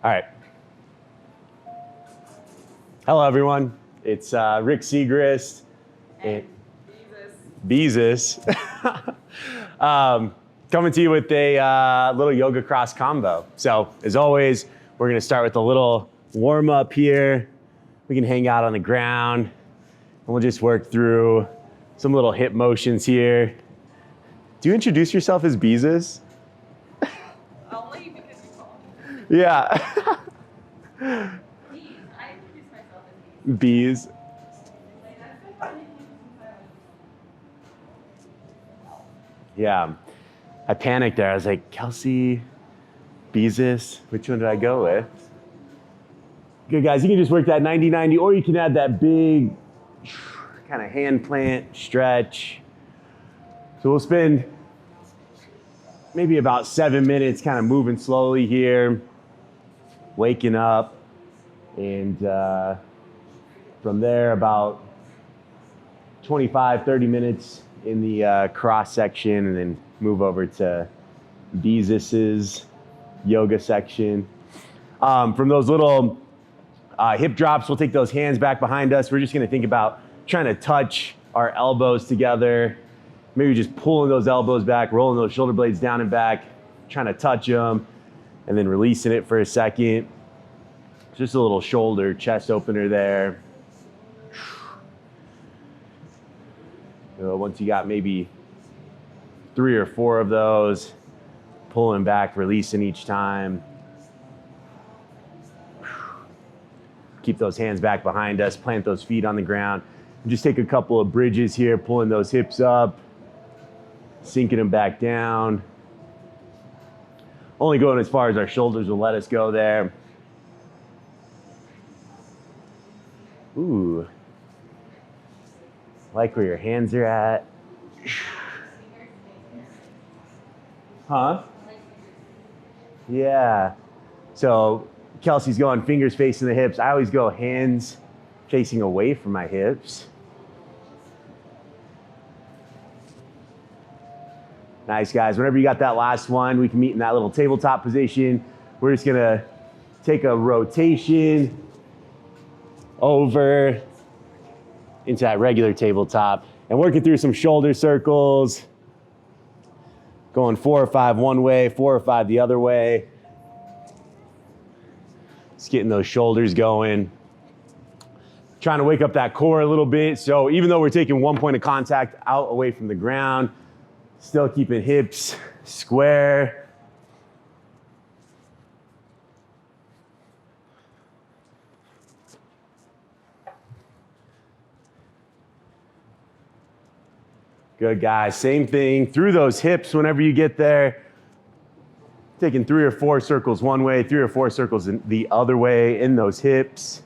All right. Hello, everyone. It's Rick Segrist and Beezus. Coming to you with a little YogaCross combo. So, as always, we're going to start with a little warm up here. We can hang out on the ground, and we'll just work through some little hip motions here. Do you introduce yourself as Beezus? Only because you called me. Yeah. Bees. I introduce myself as Bees. Bees. Yeah. I panicked there. I was like, Kelsey, Beezus, which one did I go with? Good, guys. You can just work that 90-90, or you can add that big kind of hand plant stretch. So we'll spend maybe about 7 minutes kind of moving slowly here, waking up, and from there about 25, 30 minutes in the cross section, and then move over to Beezus's yoga section. From those little hip drops, we'll take those hands back behind us. We're just gonna think about trying to touch our elbows together. Maybe just pulling those elbows back, rolling those shoulder blades down and back, trying to touch them, and then releasing it for a second. Just a little shoulder, chest opener there. Once you got maybe 3 or 4 of those, pulling back, releasing each time. Keep those hands back behind us, plant those feet on the ground. And just take a couple of bridges here, pulling those hips up, sinking them back down. Only going as far as our shoulders will let us go there. Ooh. Like where your hands are at. Huh? Yeah. So Kelsey's going fingers facing the hips. I always go hands facing away from my hips. Nice, guys. Whenever you got that last one, we can meet in that little tabletop position. We're just gonna take a rotation over into that regular tabletop and working through some shoulder circles. Going 4 or 5 one way, 4 or 5 the other way. Just getting those shoulders going. Trying to wake up that core a little bit. So even though we're taking 1 point of contact out away from the ground, still keeping hips square. Good, guys. Same thing through those hips whenever you get there. Taking 3 or 4 circles one way, 3 or 4 circles the other way in those hips.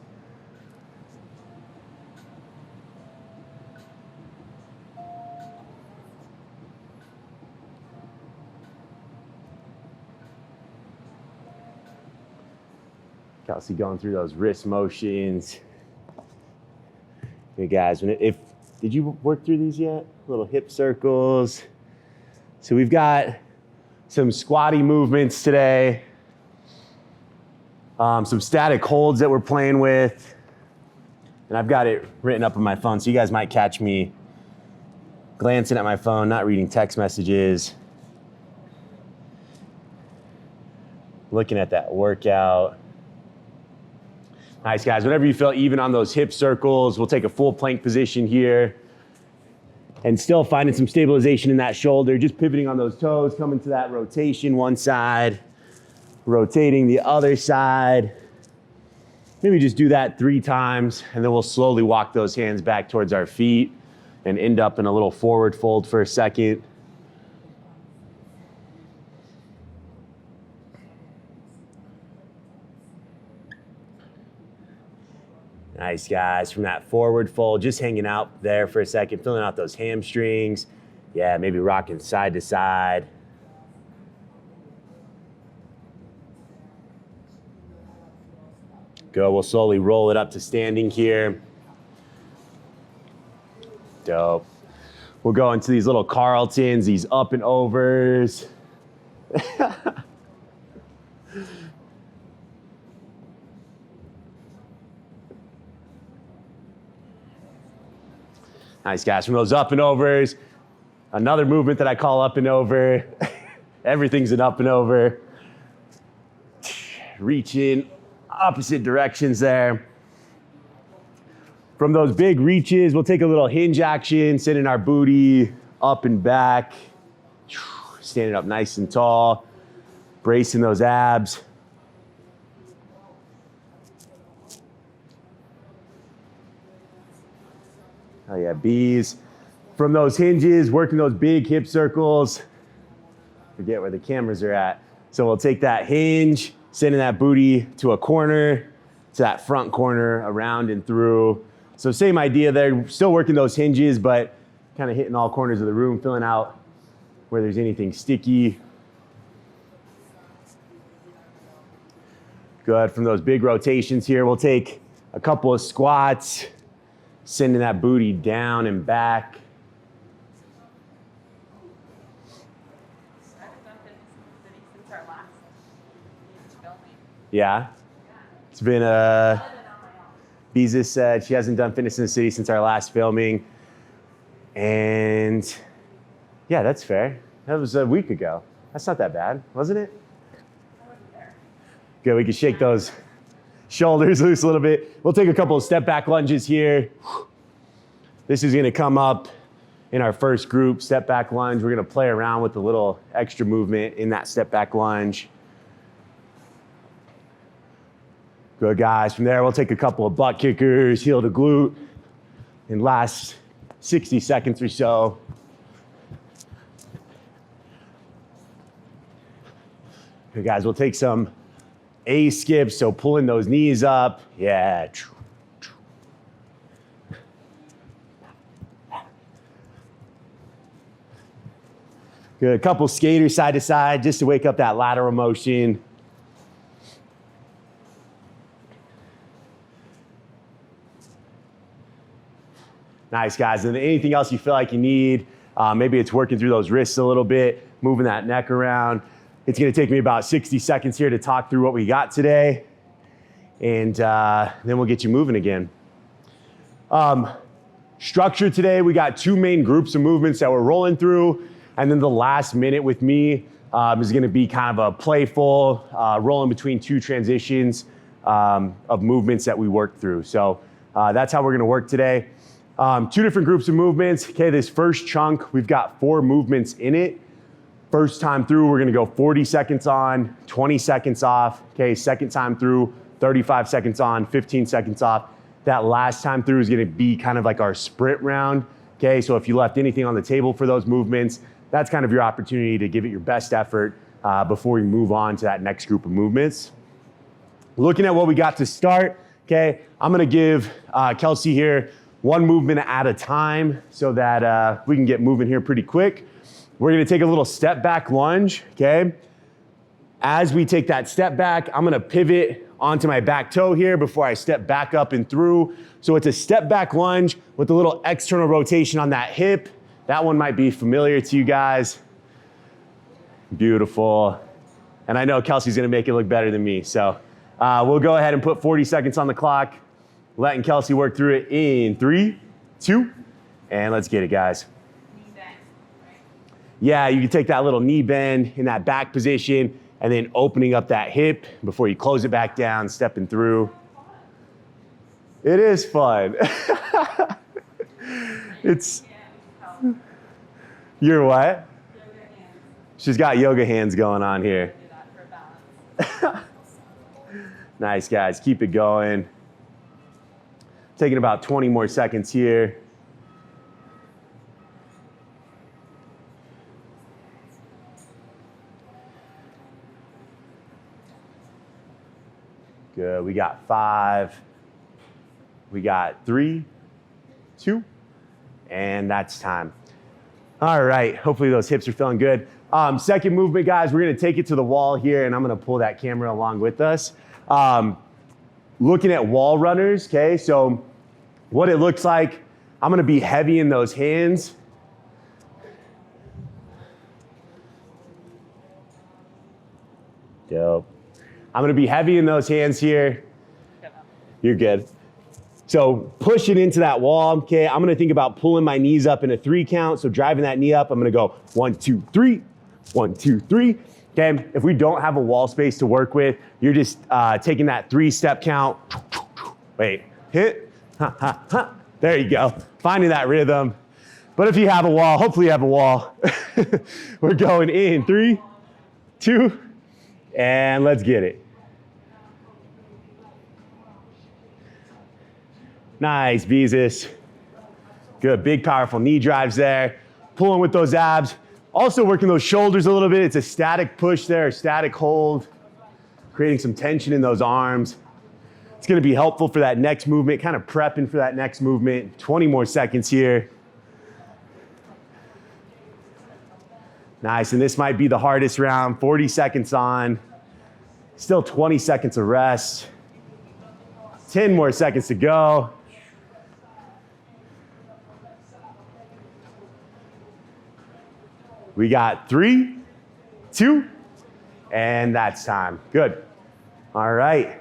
Kelsey going through those wrist motions. Hey guys, did you work through these yet? Little hip circles. So we've got some squatty movements today. Some static holds that we're playing with. And I've got it written up on my phone, so you guys might catch me glancing at my phone, not reading text messages. Looking at that workout. Nice, guys. Whenever you feel even on those hip circles, we'll take a full plank position here and still finding some stabilization in that shoulder, just pivoting on those toes, coming to that rotation one side, rotating the other side. Maybe just do that 3 times, and then we'll slowly walk those hands back towards our feet and end up in a little forward fold for a second. Nice, guys. From that forward fold, just hanging out there for a second, filling out those hamstrings. Yeah, maybe rocking side to side. Go, we'll slowly roll it up to standing here. Dope. We'll go into these little Carltons, these up and overs. Nice, guys. From those up and overs, another movement that I call up and over. Everything's an up and over. Reaching opposite directions there. From those big reaches, we'll take a little hinge action, sending our booty up and back. Standing up nice and tall, bracing those abs. Oh yeah, bees. From those hinges, working those big hip circles. Forget where the cameras are at. So we'll take that hinge, sending that booty to a corner, to that front corner, around and through. So same idea there, still working those hinges, but kind of hitting all corners of the room, filling out where there's anything sticky. Good, from those big rotations here, we'll take a couple of squats, sending that booty down and back. Since our last filming. Yeah, it's been Beezus said she hasn't done Fitness in the City since our last filming. And yeah, that's fair. That was a week ago. That's not that bad, wasn't it? I wasn't there. Good, we can shake those shoulders loose a little bit. We'll take a couple of step back lunges here. This is gonna come up in our first group, step back lunge. We're gonna play around with a little extra movement in that step back lunge. Good, guys. From there, we'll take a couple of butt kickers, heel to glute, and last 60 seconds or so. Good, guys, we'll take some A skips, so pulling those knees up. Yeah. Good, a couple skaters side to side just to wake up that lateral motion. Nice, guys. And anything else you feel like you need, maybe it's working through those wrists a little bit, moving that neck around. It's gonna take me about 60 seconds here to talk through what we got today. And then we'll get you moving again. Structure today, we got two main groups of movements that we're rolling through. And then the last minute with me is gonna be kind of a playful, rolling between two transitions of movements that we work through. So that's how we're gonna work today. Two different groups of movements. Okay, this first chunk, we've got 4 movements in it. First time through, we're gonna go 40 seconds on, 20 seconds off. Okay, second time through, 35 seconds on, 15 seconds off. That last time through is gonna be kind of like our sprint round. Okay, so if you left anything on the table for those movements, that's kind of your opportunity to give it your best effort before we move on to that next group of movements. Looking at what we got to start, okay, I'm gonna give Kelsey here one movement at a time so that we can get moving here pretty quick. We're gonna take a little step back lunge, okay? As we take that step back, I'm gonna pivot onto my back toe here before I step back up and through. So it's a step back lunge with a little external rotation on that hip. That one might be familiar to you guys. Beautiful. And I know Kelsey's gonna make it look better than me. So we'll go ahead and put 40 seconds on the clock, letting Kelsey work through it in 3, 2, and let's get it, guys. Knee bend, right? Yeah, you can take that little knee bend in that back position and then opening up that hip before you close it back down, stepping through. It is fun. It's, you're what? Yoga hands. She's got yoga hands going on here. Do that for balance. Nice, guys, keep it going. Taking about 20 more seconds here. Good, we got 5. We got 3, 2, and that's time. All right, hopefully those hips are feeling good. Second movement, guys, we're gonna take it to the wall here, and I'm gonna pull that camera along with us. Looking at wall runners, okay? So what it looks like, I'm gonna be heavy in those hands. Dope. I'm gonna be heavy in those hands here. You're good. So pushing into that wall, okay? I'm gonna think about pulling my knees up in a 3 count. So driving that knee up, I'm gonna go 1, 2, 3, 1, 2, 3. Okay, if we don't have a wall space to work with, you're just taking that 3-step count. Wait, hit, ha, ha, ha. There you go, finding that rhythm. But if you have a wall, hopefully you have a wall. We're going in 3, 2, and let's get it. Nice, Beezus. Good, big, powerful knee drives there. Pulling with those abs. Also working those shoulders a little bit. It's a static push there, static hold. Creating some tension in those arms. It's gonna be helpful for that next movement, kind of prepping for that next movement. 20 more seconds here. Nice, and this might be the hardest round. 40 seconds on. Still 20 seconds of rest. 10 more seconds to go. We got 3, 2, and that's time. Good. All right.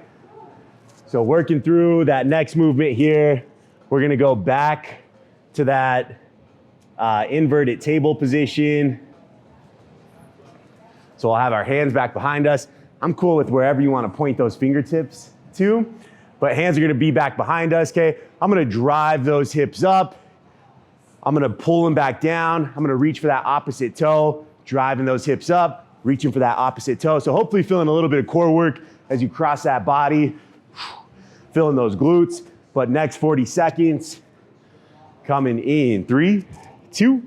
So working through that next movement here, we're gonna go back to that inverted table position. So we'll have our hands back behind us. I'm cool with wherever you wanna point those fingertips to, but hands are gonna be back behind us, okay? I'm gonna drive those hips up. I'm gonna pull them back down. I'm gonna reach for that opposite toe, driving those hips up, reaching for that opposite toe. So hopefully feeling a little bit of core work as you cross that body, feeling those glutes. But next 40 seconds, coming in 3, 2,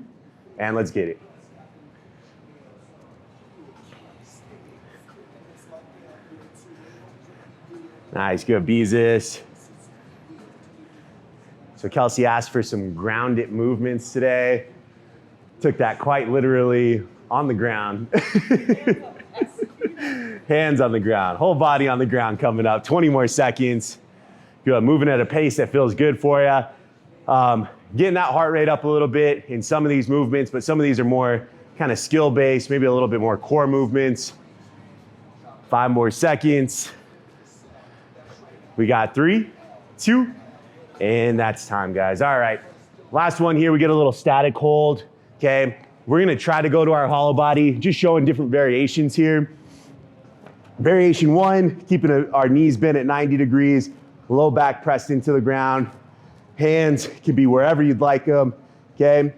and let's get it. Nice, good, Beezus. So Kelsey asked for some grounded movements today. Took that quite literally on the ground. Hands on the ground, whole body on the ground coming up. 20 more seconds. Good, moving at a pace that feels good for you. Getting that heart rate up a little bit in some of these movements, but some of these are more kind of skill-based, maybe a little bit more core movements. 5 more seconds. We got 3, 2, and that's time, guys. All right, last one here, we get a little static hold, okay? We're gonna try to go to our hollow body, just showing different variations here. Variation 1, keeping our knees bent at 90 degrees, low back pressed into the ground. Hands can be wherever you'd like them, okay?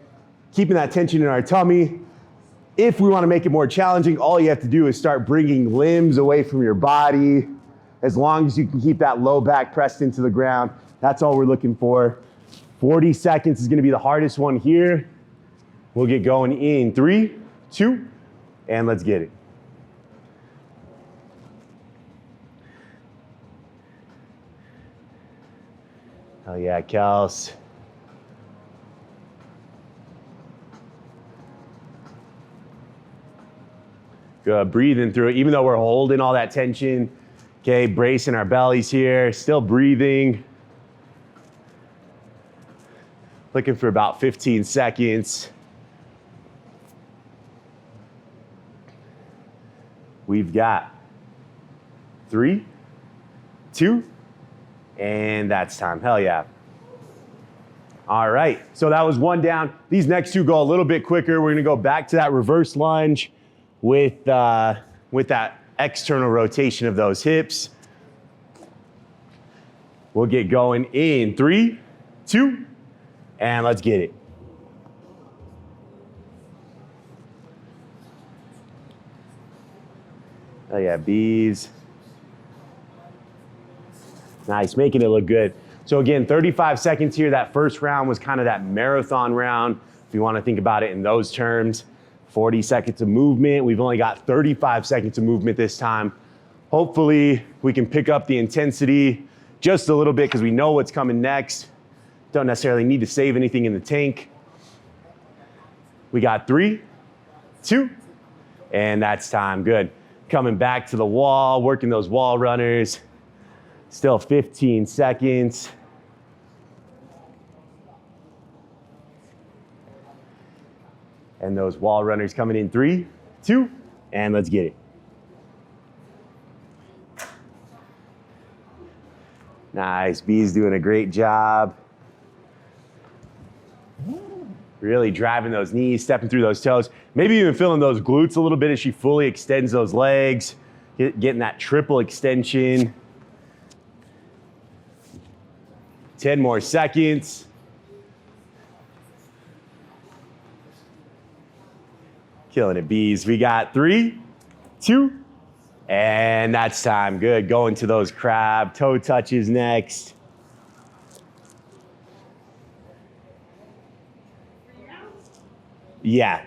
Keeping that tension in our tummy. If we wanna make it more challenging, all you have to do is start bringing limbs away from your body. As long as you can keep that low back pressed into the ground, that's all we're looking for. 40 seconds is gonna be the hardest one here. We'll get going in 3, 2, and let's get it. Oh yeah, Kels. Good, breathing through it, even though we're holding all that tension. Okay, bracing our bellies here, still breathing. Looking for about 15 seconds. We've got 3, 2, and that's time. Hell yeah. All right, so that was one down. These next two go a little bit quicker. We're gonna go back to that reverse lunge with that external rotation of those hips. We'll get going in 3, 2, and let's get it. Oh yeah, bees. Nice, making it look good. So again, 35 seconds here. That first round was kind of that marathon round, if you want to think about it in those terms. 40 seconds of movement. We've only got 35 seconds of movement this time. Hopefully we can pick up the intensity just a little bit because we know what's coming next. Don't necessarily need to save anything in the tank. We got 3, 2, and that's time. Good. Coming back to the wall, working those wall runners. Still 15 seconds. And those wall runners coming in 3, 2, and let's get it. Nice, B's doing a great job. Really driving those knees, stepping through those toes. Maybe even feeling those glutes a little bit as she fully extends those legs, getting that triple extension. 10 more seconds. Killing it, B's. We got 3, 2, and that's time. Good, going to those crab toe touches next. Yeah.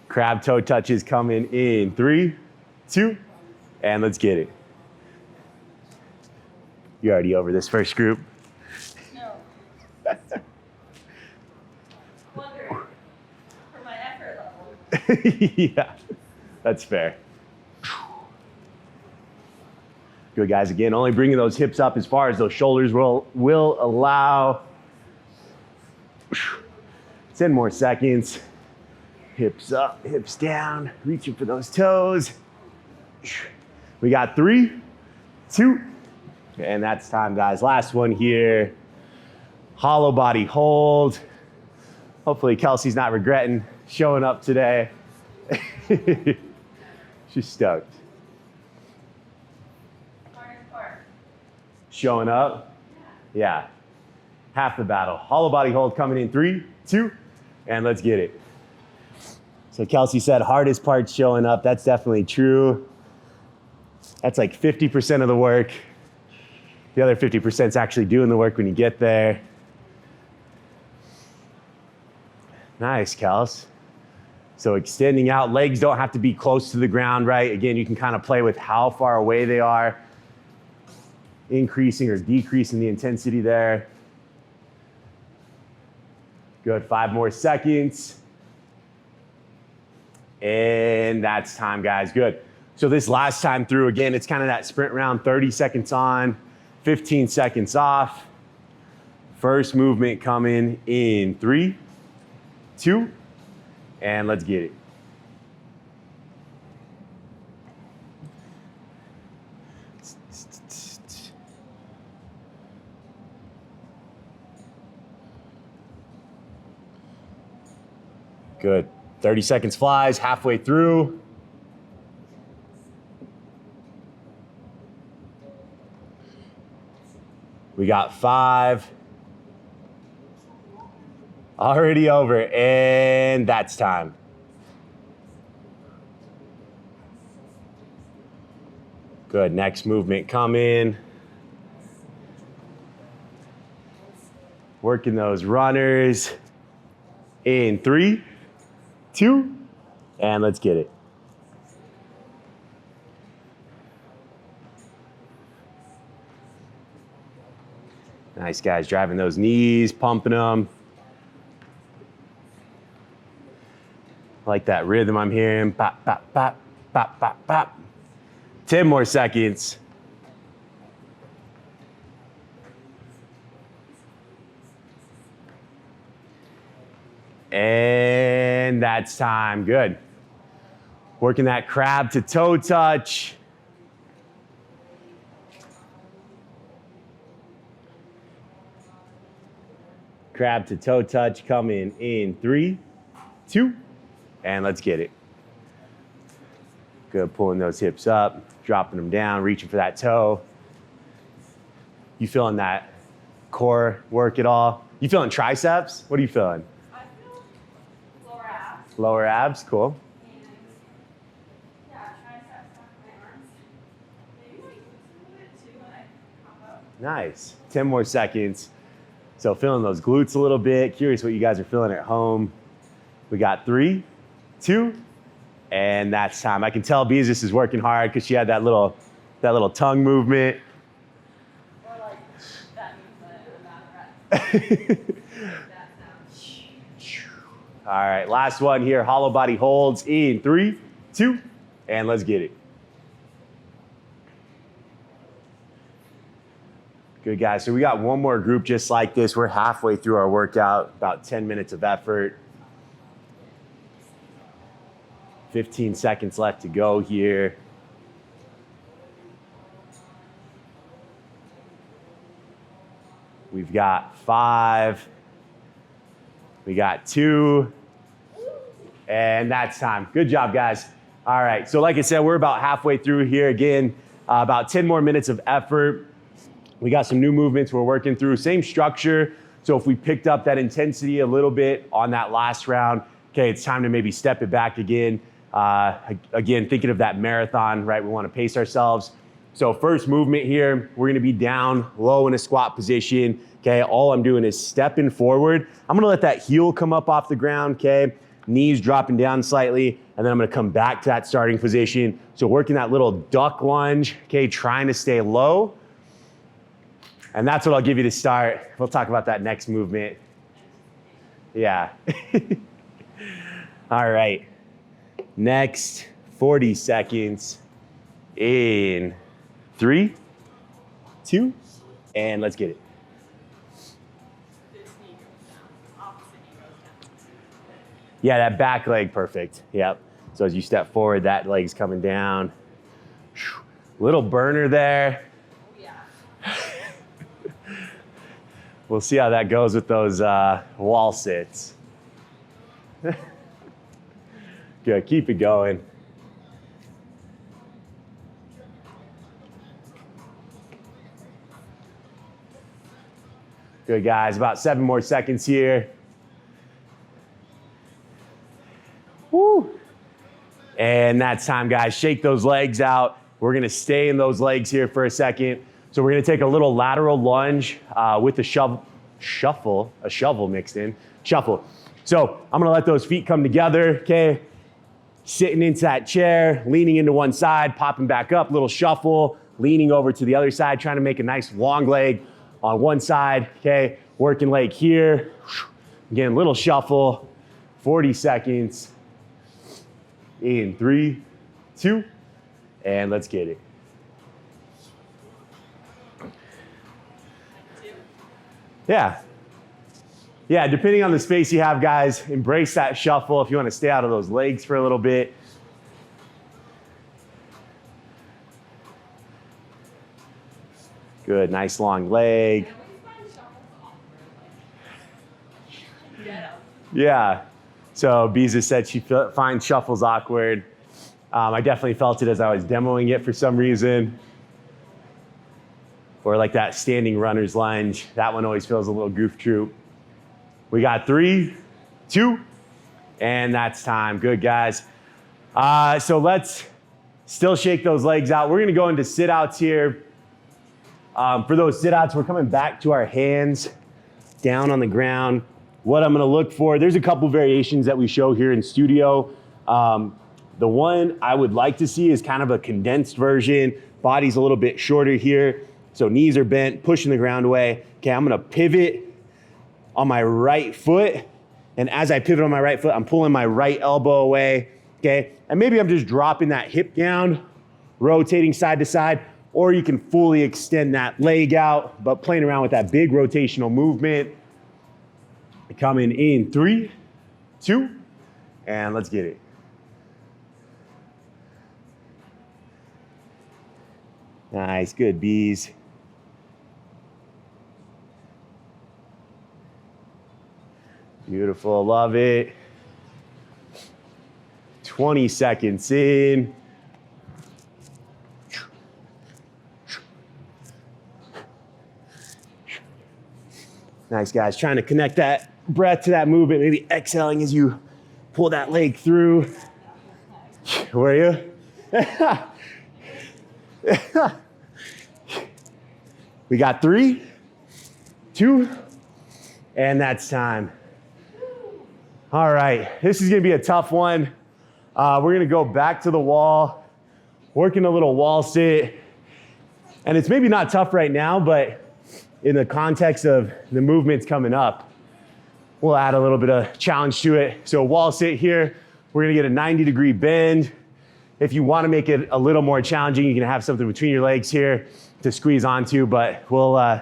Crab toe touches coming in 3, 2, and let's get it. You're already over this first group. No. Wonder for my effort level. Yeah, that's fair. Good, guys. Again, only bringing those hips up as far as those shoulders will allow. 10 more seconds. Hips up, hips down, reaching for those toes. We got 3, 2, and that's time, guys. Last one here. Hollow body hold. Hopefully Kelsey's not regretting showing up today. She's stoked. Hardest part. Showing up? Yeah. Half the battle. Hollow body hold coming in 3, 2, and let's get it. So Kelsey said hardest part showing up. That's definitely true. That's like 50% of the work. The other 50% is actually doing the work when you get there. Nice, Kels. So extending out, legs don't have to be close to the ground, right? Again, you can kind of play with how far away they are, increasing or decreasing the intensity there. Good, 5 more seconds. And that's time, guys, good. So this last time through, again, it's kind of that sprint round, 30 seconds on, 15 seconds off. First movement coming in 3, 2, and let's get it. Good. 30 seconds flies, halfway through. We got 5. Already over, and that's time. Good, next movement coming. Working those runners in 3, 2, and let's get it. Nice, guys, driving those knees, pumping them. Like that rhythm I'm hearing. Bop, bop, bop, bop, bop, bop. 10 more seconds. And that's time, good. Working that crab to toe touch. Crab to toe touch coming in 3, 2, and let's get it. Good, pulling those hips up, dropping them down, reaching for that toe. You feeling that core work at all? You feeling triceps? What are you feeling? I feel lower abs. Lower abs, cool. And yeah, triceps off my arms. Maybe like a little bit too when I pop up. Nice. 10 more seconds. So feeling those glutes a little bit. Curious what you guys are feeling at home. We got 3, 2, and that's time. I can tell Beezus is working hard because she had that little tongue movement. Or like that movement, that sound. All right, last one here. Hollow body holds in 3, 2, and let's get it. Good, guys. So we got one more group just like this. We're halfway through our workout, about 10 minutes of effort. 15 seconds left to go here. We've got 5. We got 2. And that's time. Good job, guys. All right, so like I said, we're about halfway through here. Again, about 10 more minutes of effort. We got some new movements we're working through. Same structure. So if we picked up that intensity a little bit on that last round, okay, it's time to maybe step it back again. Again, thinking of that marathon, right? We want to pace ourselves. So first movement here, we're going to be down low in a squat position. Okay, all I'm doing is stepping forward. I'm going to let that heel come up off the ground. Okay, knees dropping down slightly, and then I'm going to come back to that starting position. So working that little duck lunge. Okay, trying to stay low. And that's what I'll give you to start. We'll talk about that next movement. Yeah. All right. Next 40 seconds in 3, 2, and let's get it. Yeah, that back leg, perfect. Yep. So as you step forward, that leg's coming down. Little burner there. We'll see how that goes with those wall sits. Good, keep it going. Good, guys, about 7 more seconds here. Woo. And that's time, guys. Shake those legs out. We're gonna stay in those legs here for a second. So we're gonna take a little lateral lunge with a shovel mixed in, shuffle. So I'm gonna let those feet come together, okay? Sitting into that chair, leaning into one side, popping back up, little shuffle, leaning over to the other side, trying to make a nice long leg on one side, okay? Working leg here. Again, little shuffle, 40 seconds. In 3, 2, and let's get it. Yeah. Yeah, depending on the space you have, guys, embrace that shuffle if you want to stay out of those legs for a little bit. Good, nice long leg. Yeah. So Biza said she finds shuffles awkward. I definitely felt it as I was demoing it for some reason. Or like that standing runner's lunge. That one always feels a little goof troop. We got 3, 2, and that's time. Good, guys. So let's still shake those legs out. We're gonna go into sit-outs here. For those sit-outs, we're coming back to our hands down on the ground. What I'm gonna look for, there's a couple variations that we show here in studio. The one I would like to see is kind of a condensed version. Body's a little bit shorter here. So knees are bent, pushing the ground away. Okay, I'm gonna pivot on my right foot. And as I pivot on my right foot, I'm pulling my right elbow away, okay? And maybe I'm just dropping that hip down, rotating side to side, or you can fully extend that leg out, but playing around with that big rotational movement. Coming in 3, 2, and let's get it. Nice, good, bees. Beautiful, love it. 20 seconds in. Nice, guys, trying to connect that breath to that movement, maybe exhaling as you pull that leg through. Were you? We got 3, 2, and that's time. All right, this is gonna be a tough one. We're gonna go back to the wall, working a little wall sit. And it's maybe not tough right now, but in the context of the movements coming up, we'll add a little bit of challenge to it. So wall sit here, we're gonna get a 90-degree bend. If you wanna make it a little more challenging, you can have something between your legs here to squeeze onto, but we'll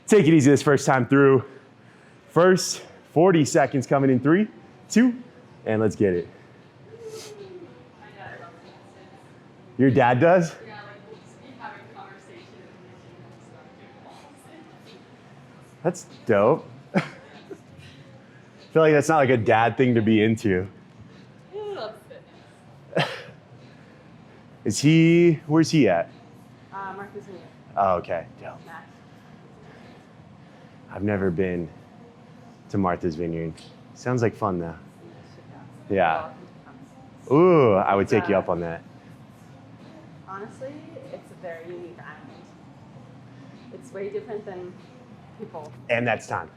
take it easy this first time through. First, 40 seconds coming in 3, 2, and let's get it. Your dad does? Yeah, like we'll just be having conversations and then she comes back to That's dope. I feel like that's not like a dad thing to be into. He loves fitness. Where's he at? Martha's Vineyard. Oh, okay, dope. Yeah. I've never been to Martha's Vineyard. Sounds like fun though. You're Yeah. welcome to come. Ooh, I would take you up on that. Honestly, it's a very unique island. It's way different than people And that's time.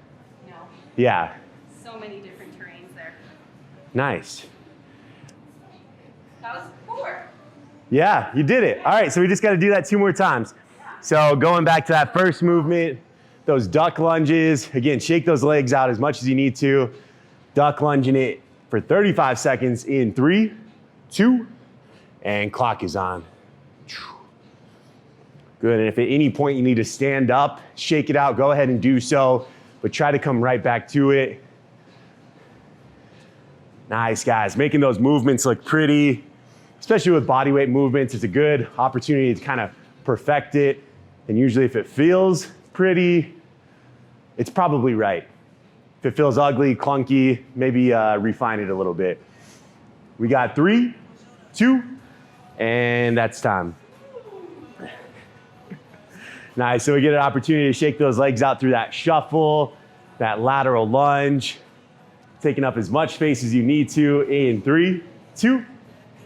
know. Yeah, So many different terrains there. nice. That was 4. Yeah, you did it. All right, so we just got to do that 2 more times. So going back to that first movement, those duck lunges. Again, shake those legs out as much as you need to. Duck lunging it for 35 seconds in 3, 2, and clock is on. Good, and if at any point you need to stand up, shake it out, go ahead and do so, but try to come right back to it. Nice, guys, making those movements look pretty, especially with bodyweight movements. It's a good opportunity to kind of perfect it, and usually if it feels pretty, it's probably right. If it feels ugly, clunky, maybe refine it a little bit. We got 3, 2, and that's time. Nice, so we get an opportunity to shake those legs out through that shuffle, that lateral lunge, taking up as much space as you need to in 3, 2,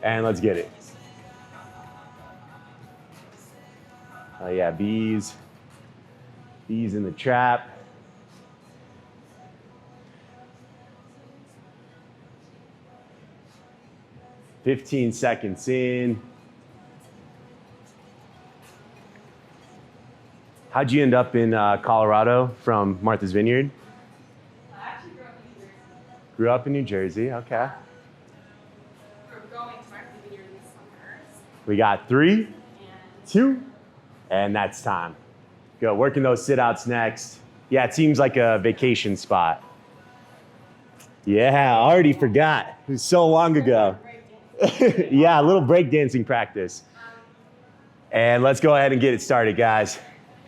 and let's get it. Oh yeah, bees in the trap. "15 seconds in." How'd you end up in Colorado from Martha's Vineyard? I actually grew up in New Jersey. Grew up in New Jersey, okay. We're going to Martha's Vineyard in the summers. We got 3, And 2, and that's time. Go, working those sit-outs next. Yeah, it seems like a vacation spot. Yeah, I already forgot. It was so long ago. breakdancing. Yeah, a little breakdancing practice. And let's go ahead and get it started, guys.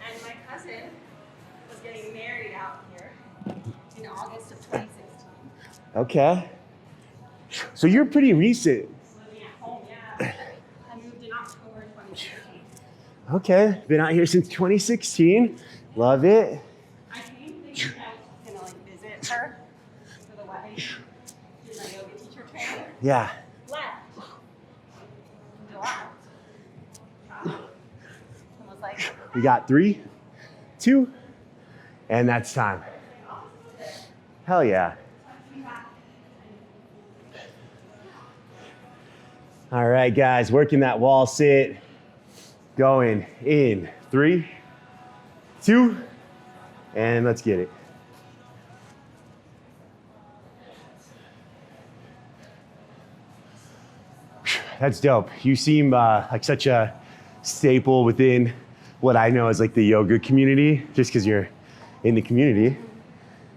And my cousin was getting married out here in August of 2016. Okay. So you're pretty recent. Living at home, yeah. I moved in October 2016. Okay, been out here since 2016. Love it. I came thinking I was gonna like visit her for the wedding. Did my yoga teacher training. Yeah. Left. In July. And was like, We got 3, 2, and that's time. Hell yeah. All right, guys, working that wall sit. Going in 3, 2, and let's get it. That's dope. You seem like such a staple within what I know as like the yoga community, just because you're in the community.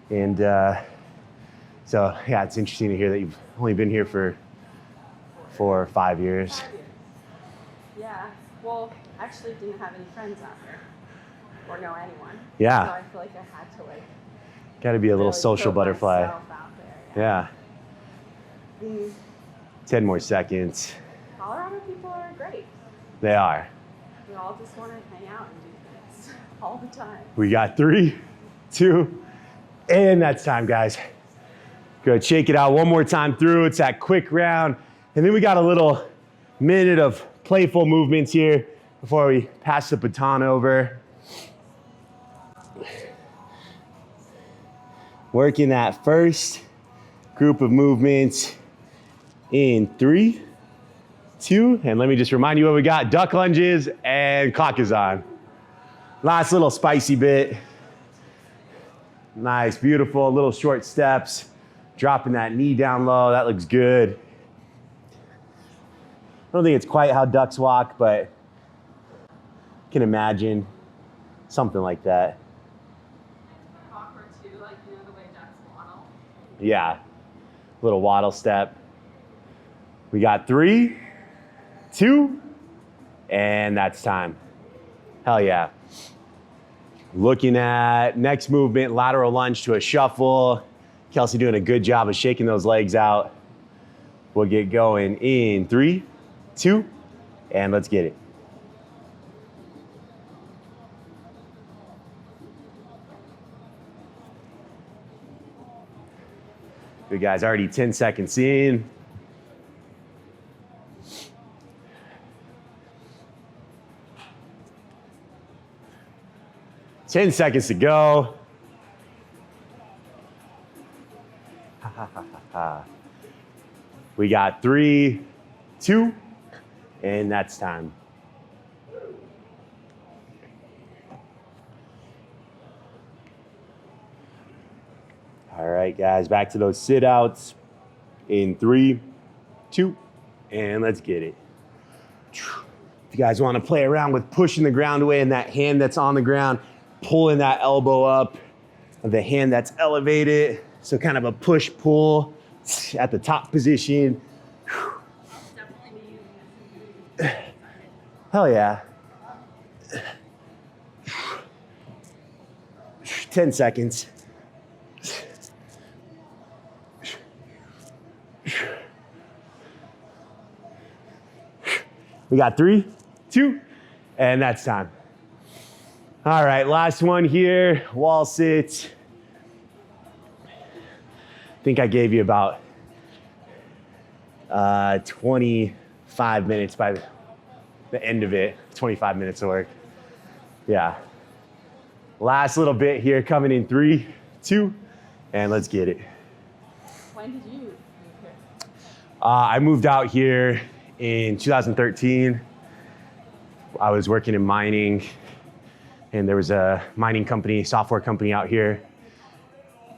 And so, yeah, it's interesting to hear that you've only been here for 4 or 5 years. yeah. Well, actually didn't have any friends out here or know anyone. Yeah. So I feel like I had to like Got to be a little really social put butterfly. myself out there, Yeah. Mm. 10 more seconds. Colorado people are great. They are. We all just want to hang out and do things all the time. We got 3, 2, and that's time, guys. Good, shake it out one more time through. It's that quick round. And then we got a little minute of playful movements here before we pass the baton over. Working that first group of movements in 3, 2, and let me just remind you what we got. Duck lunges and clock is on. Last little spicy bit. Nice, beautiful, little short steps. Dropping that knee down low, that looks good. I don't think it's quite how ducks walk, but I can imagine something like that. It's awkward too, like you know the way ducks waddle. Yeah, little waddle step. We got 3, 2, and that's time. Hell yeah. Looking at next movement, lateral lunge to a shuffle. Kelsey doing a good job of shaking those legs out. We'll get going in 3, 2, and let's get it. Good guys, already 10 seconds in. Ten seconds to go. We got 3, 2, and that's time. All right, guys, back to those sit-outs in 3, 2, and let's get it. If you guys want to play around with pushing the ground away and that hand that's on the ground, pulling that elbow up, the hand that's elevated, so kind of a push-pull at the top position. Hell yeah. 10 seconds. We got 3, 2, and that's time. All right, last one here, wall sit. I think I gave you about 25 minutes by the end of it, 25 minutes of work. Yeah. Last little bit here coming in 3, 2, and let's get it. When did you move here? I moved out here in 2013. I was working in mining, and there was a mining company, software company out here,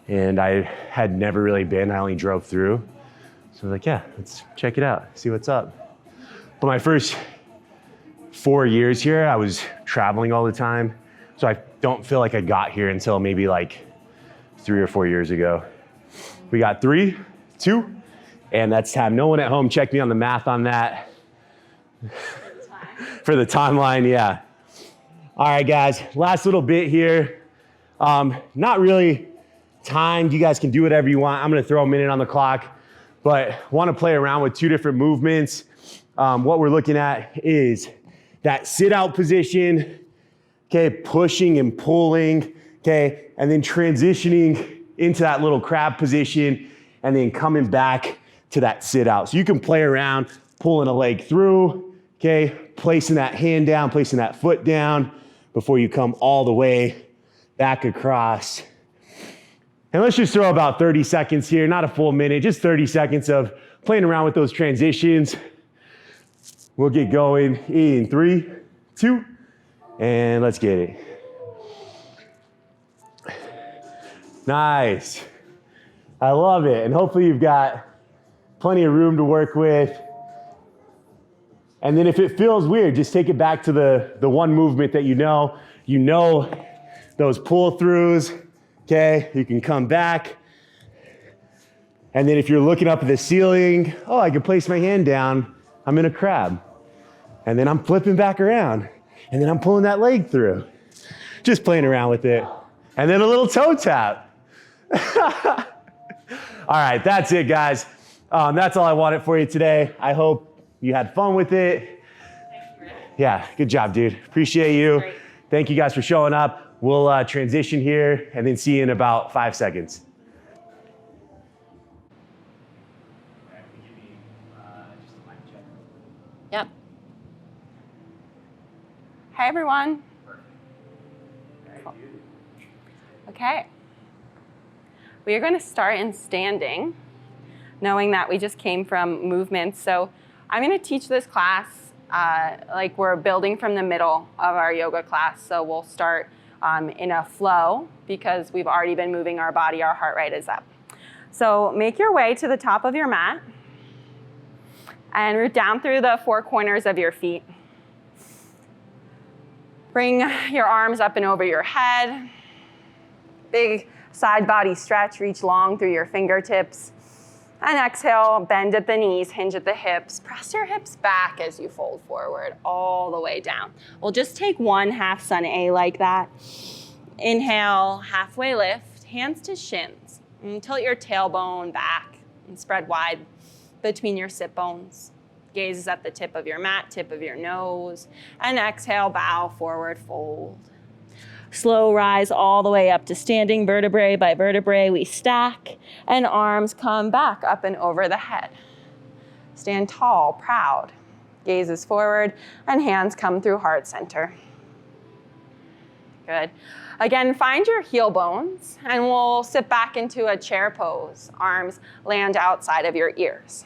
and I had never really been. I only drove through. So I was like, yeah, let's check it out, see what's up. But my first 4 years here, I was traveling all the time. So I don't feel like I got here until maybe like 3 or 4 years ago. We got 3, 2, and that's time. No one at home checked me on the math on that. For the timeline, yeah. All right, guys, last little bit here. Not really timed. You guys can do whatever you want. I'm gonna throw a minute on the clock, but want to play around with 2 different movements. What we're looking at is that sit out position, okay, pushing and pulling, okay, and then transitioning into that little crab position and then coming back to that sit out. So you can play around pulling a leg through, okay, placing that hand down, placing that foot down before you come all the way back across. And let's just throw about 30 seconds here, not a full minute, just 30 seconds of playing around with those transitions. We'll get going in 3, 2, and let's get it. Nice. I love it. And hopefully you've got plenty of room to work with. And then if it feels weird, just take it back to the one movement that you know. You know those pull throughs, okay? You can come back. And then if you're looking up at the ceiling, oh, I can place my hand down. I'm in a crab. And then I'm flipping back around. And then I'm pulling that leg through. Just playing around with it. And then a little toe tap. All right, that's it, guys. That's all I wanted for you today. I hope you had fun with it. Thank you, Rick. Yeah, good job, dude. Appreciate you. Great. Thank you guys for showing up. We'll transition here and then see you in about 5 seconds. Yep. Hi, everyone. Okay. We are going to start in standing, knowing that we just came from movements. So I'm going to teach this class like we're building from the middle of our yoga class. So we'll start in a flow because we've already been moving our body. Our heart rate is up. So make your way to the top of your mat and root down through the 4 corners of your feet. Bring your arms up and over your head. Big side body stretch, reach long through your fingertips. And exhale, bend at the knees, hinge at the hips. Press your hips back as you fold forward all the way down. We'll just take 1 half sun A like that. Inhale, halfway lift, hands to shins. And tilt your tailbone back and spread wide between your sit bones. Gaze is at the tip of your mat, tip of your nose. And exhale, bow forward, fold. Slow rise all the way up to standing, vertebrae by vertebrae. We stack and arms come back up and over the head. Stand tall, proud. Gaze is forward and hands come through heart center. Good. Again, find your heel bones and we'll sit back into a chair pose. Arms land outside of your ears.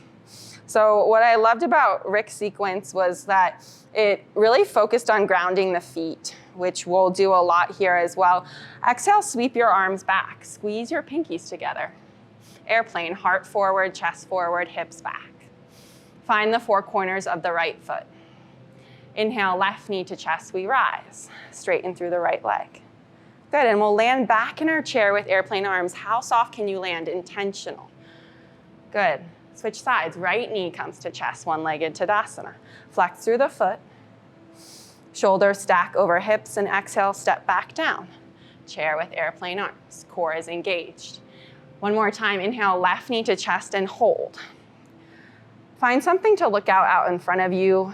So what I loved about Rick's sequence was that it really focused on grounding the feet, which we'll do a lot here as well. Exhale, sweep your arms back. Squeeze your pinkies together. Airplane, heart forward, chest forward, hips back. Find the four corners of the right foot. Inhale, left knee to chest, we rise. Straighten through the right leg. Good, and we'll land back in our chair with airplane arms. How soft can you land? Intentional. Good. Switch sides. Right knee comes to chest, one-legged Tadasana. Flex through the foot. Shoulders stack over hips and exhale, step back down. Chair with airplane arms. Core is engaged. One more time. Inhale, left knee to chest and hold. Find something to look out in front of you.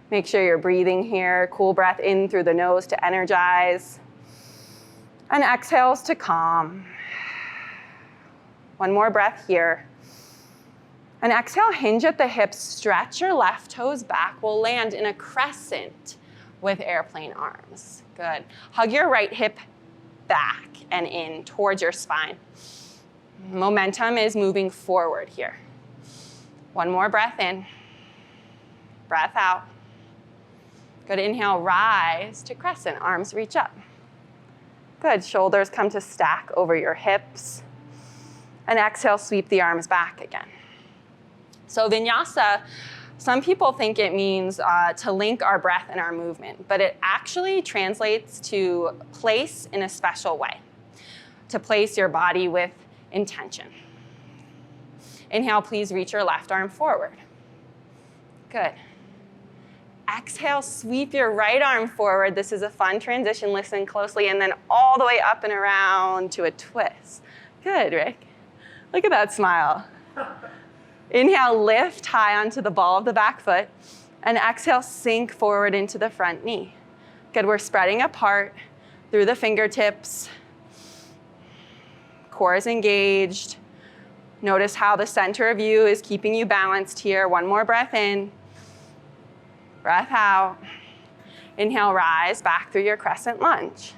Make sure you're breathing here. Cool breath in through the nose to energize. And exhales to calm. One more breath here. And exhale, hinge at the hips, stretch your left toes back. We'll land in a crescent with airplane arms. Good. Hug your right hip back and in towards your spine. Momentum is moving forward here. One more breath in. Breath out. Good, inhale, rise to crescent, arms reach up. Good, shoulders come to stack over your hips. And exhale, sweep the arms back again. So Vinyasa, some people think it means to link our breath and our movement, but it actually translates to place in a special way, to place your body with intention. Inhale, please reach your left arm forward. Good. Exhale, sweep your right arm forward. This is a fun transition, listen closely, and then all the way up and around to a twist. Good, Rick. Look at that smile. Inhale, lift high onto the ball of the back foot, and exhale, sink forward into the front knee. Good, we're spreading apart through the fingertips. Core is engaged. Notice how the center of you is keeping you balanced here. One more breath in. Breath out. Inhale, rise back through your crescent lunge.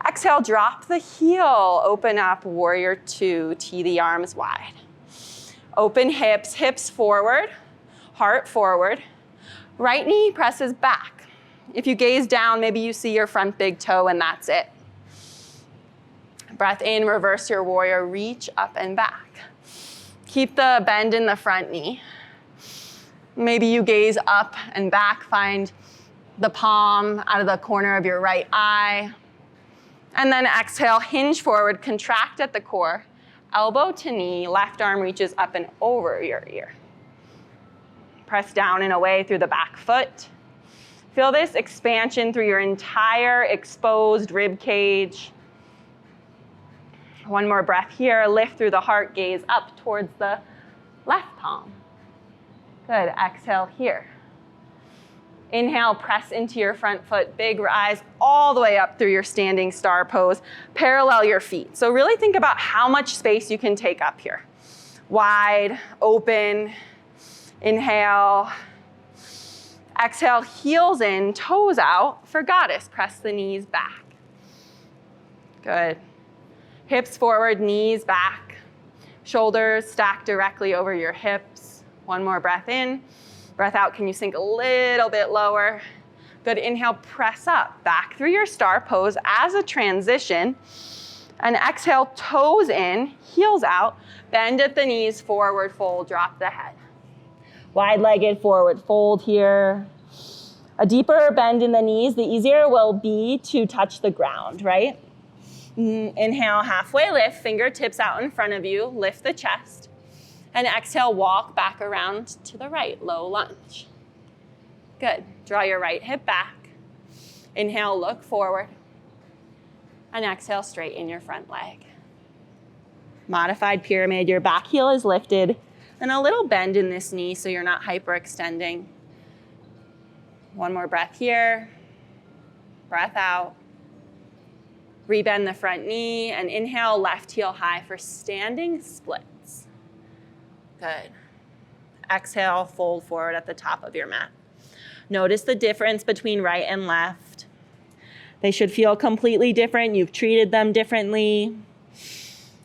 Exhale, drop the heel. Open up, warrior two. Tee the arms wide. Open hips, hips forward, heart forward. Right knee presses back. If you gaze down, maybe you see your front big toe and that's it. Breath in, reverse your warrior, reach up and back. Keep the bend in the front knee. Maybe you gaze up and back, find the palm out of the corner of your right eye. And then exhale, hinge forward, contract at the core. Elbow to knee, left arm reaches up and over your ear. Press down and away through the back foot. Feel this expansion through your entire exposed rib cage. One more breath here. Lift through the heart, gaze up towards the left palm. Good, exhale here. Inhale, press into your front foot, big rise all the way up through your standing star pose. Parallel your feet. So really think about how much space you can take up here. Wide, open, inhale. Exhale, heels in, toes out. For goddess, press the knees back. Good. Hips forward, knees back. Shoulders stacked directly over your hips. One more breath in. Breath out, can you sink a little bit lower? Good, inhale, press up, back through your star pose as a transition. And exhale, toes in, heels out, bend at the knees, forward fold, drop the head. Wide-legged forward fold here. A deeper bend in the knees, the easier it will be to touch the ground, right? Inhale, halfway lift, fingertips out in front of you, lift the chest. And exhale, walk back around to the right, low lunge. Good, draw your right hip back. Inhale, look forward. And exhale, straighten your front leg. Modified pyramid, your back heel is lifted and a little bend in this knee so you're not hyperextending. One more breath here. Breath out. Rebend the front knee and inhale, left heel high for standing splits. Good. Exhale, fold forward at the top of your mat. Notice the difference between right and left. They should feel completely different. You've treated them differently.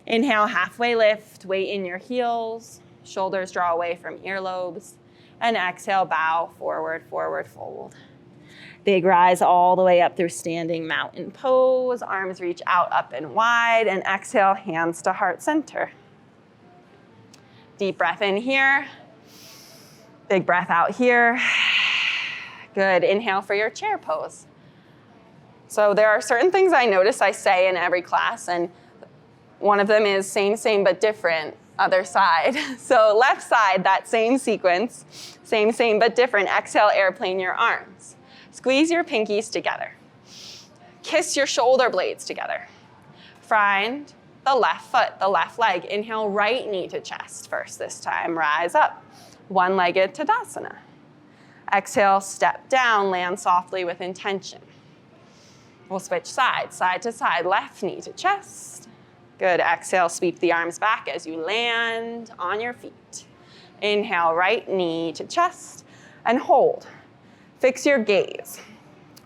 Inhale, halfway lift, weight in your heels. Shoulders draw away from earlobes. And exhale, bow, forward, forward, fold. Big rise all the way up through standing mountain pose. Arms reach out, up and wide. And exhale, hands to heart center. Deep breath in here. Big breath out here. Good. Inhale for your chair pose. So there are certain things I notice I say in every class, and one of them is same, but different, other side. So left side, that same sequence, same, but different. Exhale, airplane your arms. Squeeze your pinkies together. Kiss your shoulder blades together. Find the left foot, the left leg. Inhale, right knee to chest first this time. Rise up. One-legged Tadasana. Exhale, step down, land softly with intention. We'll switch sides, side to side, left knee to chest. Good, exhale, sweep the arms back as you land on your feet. Inhale, right knee to chest and hold. Fix your gaze.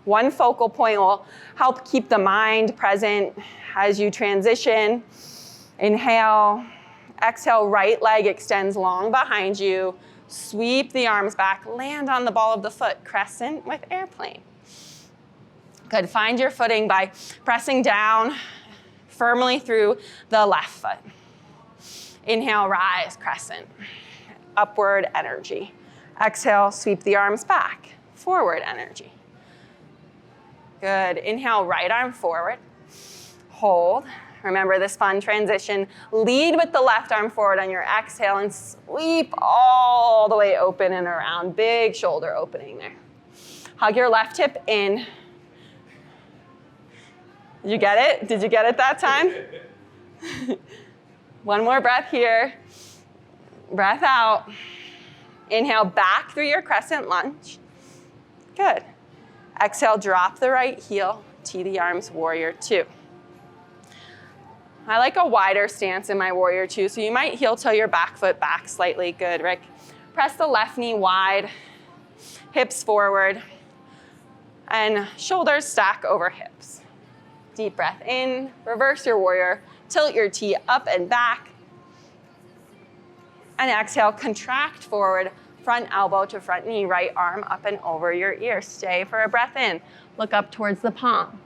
One focal point will help keep the mind present as you transition. Inhale, exhale, right leg extends long behind you. Sweep the arms back, land on the ball of the foot, crescent with airplane. Good, find your footing by pressing down firmly through the left foot. Inhale, rise, crescent. Upward energy. Exhale, sweep the arms back. Forward energy. Good, inhale, right arm forward. Hold. Remember this fun transition. Lead with the left arm forward on your exhale and sweep all the way open and around. Big shoulder opening there. Hug your left hip in. Did you get it? Did you get it that time? One more breath here. Breath out. Inhale back through your crescent lunge. Good. Exhale, drop the right heel. Tee the arms, warrior two. I like a wider stance in my warrior two, so you might heel toe your back foot back slightly. Good, Rick. Press the left knee wide, hips forward, and shoulders stack over hips. Deep breath in, reverse your warrior, tilt your T up and back, and exhale, contract forward, front elbow to front knee, right arm up and over your ear. Stay for a breath in, look up towards the palm.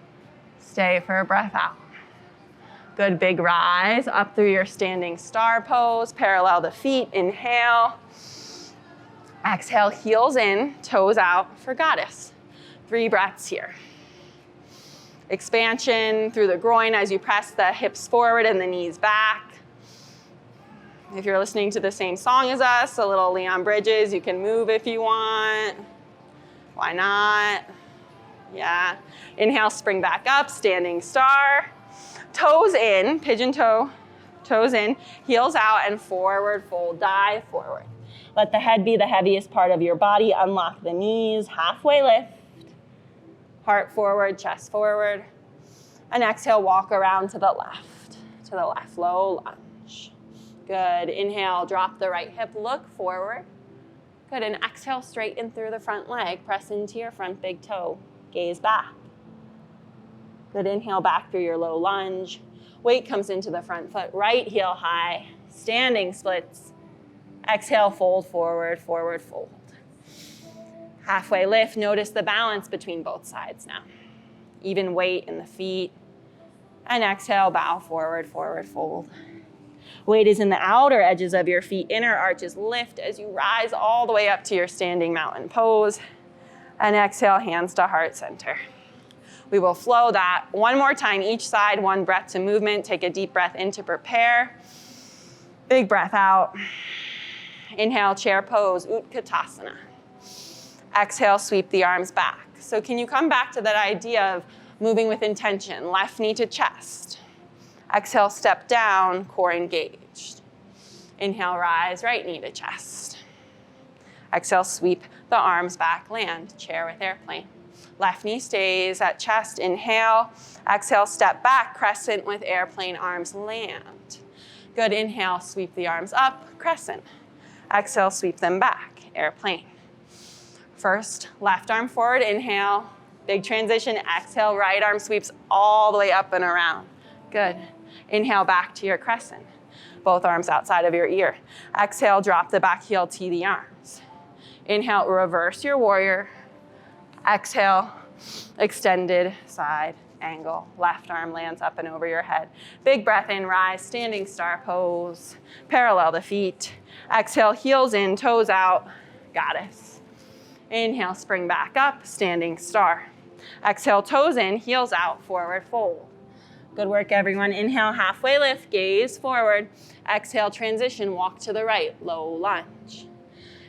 Stay for a breath out. Good, big rise up through your standing star pose. Parallel the feet, inhale. Exhale, heels in, toes out for goddess. 3 breaths here. Expansion through the groin as you press the hips forward and the knees back. If you're listening to the same song as us, a little Leon Bridges, you can move if you want. Why not? Yeah. Inhale, spring back up, standing star. Toes in, pigeon toe, toes in, heels out, and forward fold, dive forward. Let the head be the heaviest part of your body. Unlock the knees, halfway lift. Heart forward, chest forward. And exhale, walk around to the left, low lunge. Good, inhale, drop the right hip, look forward. Good, and exhale, straighten through the front leg, press into your front big toe, gaze back. Good, inhale back through your low lunge. Weight comes into the front foot, right heel high, standing splits. Exhale, fold forward, forward fold. Halfway lift, notice the balance between both sides now. Even weight in the feet. And exhale, bow forward, forward fold. Weight is in the outer edges of your feet, inner arches lift as you rise all the way up to your standing mountain pose. And exhale, hands to heart center. We will flow that one more time each side, 1 breath to movement. Take a deep breath in to prepare. Big breath out. Inhale, chair pose, Utkatasana. Exhale, sweep the arms back. So can you come back to that idea of Moving with intention, left knee to chest. Exhale, step down, core engaged. Inhale, rise, right knee to chest. Exhale, sweep the arms back, land, chair with airplane. Left knee stays at chest, inhale. Exhale, step back, crescent with airplane, arms land. Good, inhale, sweep the arms up, crescent. Exhale, sweep them back, airplane. First, left arm forward, inhale. Big transition, exhale, right arm sweeps all the way up and around. Good. Inhale, back to your crescent. Both arms outside of your ear. Exhale, drop the back heel, tee the arms. Inhale, reverse your warrior. Exhale, extended side angle. Left arm lands up and over your head. Big breath in, rise, standing star pose. Parallel the feet. Exhale, heels in, toes out, goddess. Inhale, spring back up, standing star. Exhale, toes in, heels out, forward fold. Good work, everyone. Inhale, halfway lift, gaze forward. Exhale, transition, walk to the right, low lunge.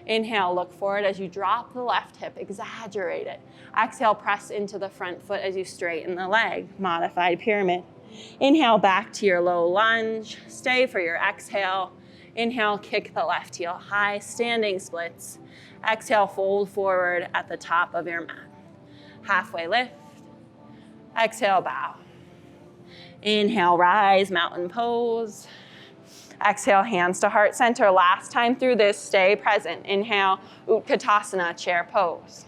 Inhale, look forward as you drop the left hip, exaggerate it. Exhale, press into the front foot as you straighten the leg, modified pyramid. Inhale, back to your low lunge. Stay for your exhale. Inhale, kick the left heel high, standing splits. Exhale, fold forward at the top of your mat. Halfway lift. Exhale, bow. Inhale, rise, mountain pose. Exhale, hands to heart center. Last time through this, stay present. Inhale, Utkatasana, chair pose.